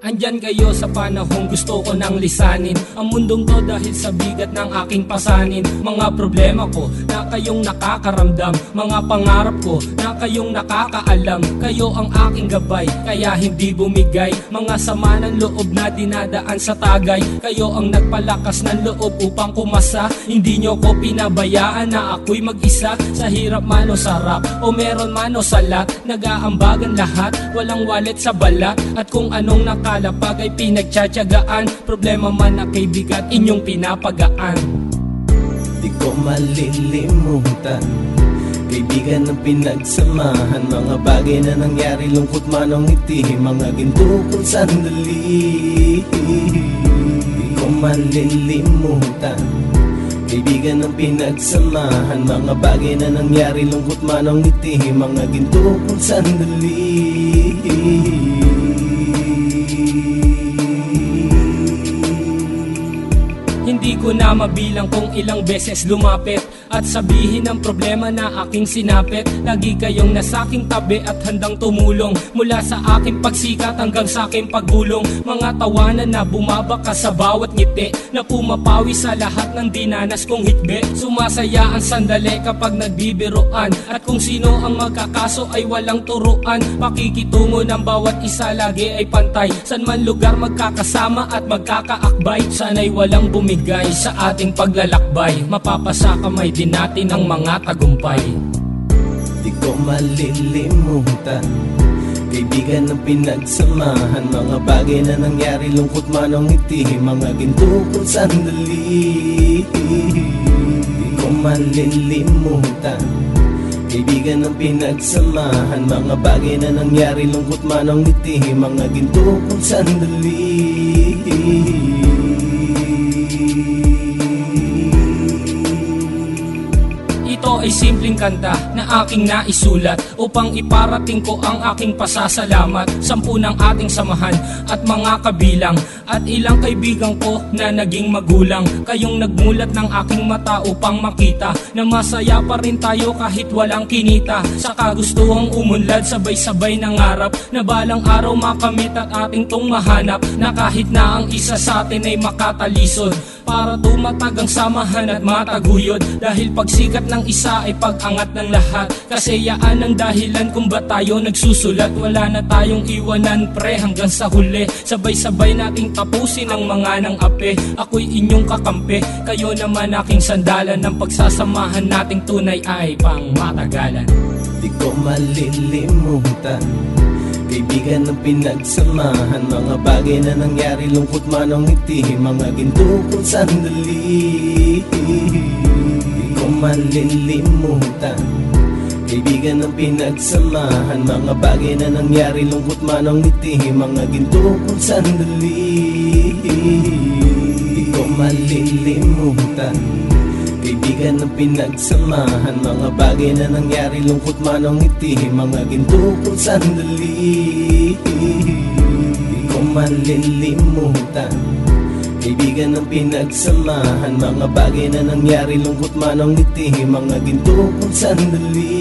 Andyan kayo sa panahong gusto ko nang lisanin ang mundong to dahil sa bigat ng aking pasanin. Mga problema ko na kayong nakakaramdam, mga pangarap ko na kayong nakakaalam. Kayo ang aking gabay, kaya hindi bumigay. Mga sama ng loob na dinadaan sa tagay, kayo ang nagpalakas ng loob upang kumasa. Hindi nyo ko pinabayaan na ako'y mag-isa. Sa hirap man o sarap, o meron man o salat, nag-aambagan lahat, walang wallet sa balat. At kung anong nakalapag ay pinagtsatsagaan, problema man na kay bigat, inyong pinapagaan. Di ko malilimutan, kaibigan ng pinagsamahan, mga bagay na nangyari, lungkot man o ngiti, mga ginto kong sandali. Di ko malilimutan, kaibigan ng pinagsamahan, mga bagay na nangyari, lungkot man o ngiti, mga ginto kong sandali. Hindi ko na mabilang kung ilang beses lumapit at sabihin ang problema na aking sinapit. Lagi kayong nasa aking tabi at handang tumulong, mula sa aking pagsikat hanggang sa aking paggulong. Mga tawanan na bumabaka sa bawat ngiti, na pumapawi sa lahat ng dinanas kong hikbi. Sumasaya ang sandali kapag nagbibiroan, at kung sino ang magkakaso ay walang turuan. Pakikitungo ng bawat isa lagi ay pantay, san man lugar magkakasama at magkakaakbay. Sana'y walang bumigay sa ating paglalakbay, mapapasa kamay din natin ang mga tagumpay. Di ko malilimutan, kaibigan ng pinagsamahan, mga bagay na nangyari, lungkot man o ngiti, mga ginto kong sandali. Di ko malilimutan, kaibigan ng pinagsamahan, mga bagay na nangyari, lungkot man o ngiti, mga ginto kong sandali. Ito ay simpleng kanta na aking naisulat upang iparating ko ang aking pasasalamat. 10 ng ating samahan at mga kabilang, at ilang kaibigan ko na naging magulang. Kayong nagmulat ng aking mata upang makita na masaya pa rin tayo kahit walang kinita. Sa kagustuhang umunlad, sabay-sabay nangarap na balang araw makamit at ating tong mahanap, na kahit na ang isa sa atin ay makatalisod, para tumatag ang samahan at mataguyod. Dahil pagsikat ng isa ay pag-angat ng lahat, kasi yaan ang dahilan kung ba tayo nagsusulat. Wala na tayong iwanan pre hanggang sa huli, sabay-sabay nating tapusin ang mga nang ape. Ako'y inyong kakampi, kayo naman aking sandalan, ng pagsasamahan nating tunay ay pang matagalan. Di ko malilimutan, kaibigan ng pinagsamahan, mga bagay na nangyari, lungkot man o ngiti, mga ginto kong sandali. Di ko malilimutan, kaibigan ng pinagsamahan, mga bagay na nangyari, lungkot man o ngiti, mga ginto kong sandali. Di ko malilimutan, kaibigan ng pinagsamahan, mga bagay na nangyari, lungkot man o ngiti, mga ginto kong sandali. Di ko malilimutan, kaibigan ng pinagsamahan, mga bagay na nangyari, lungkot man o ngiti, mga ginto kong sandali.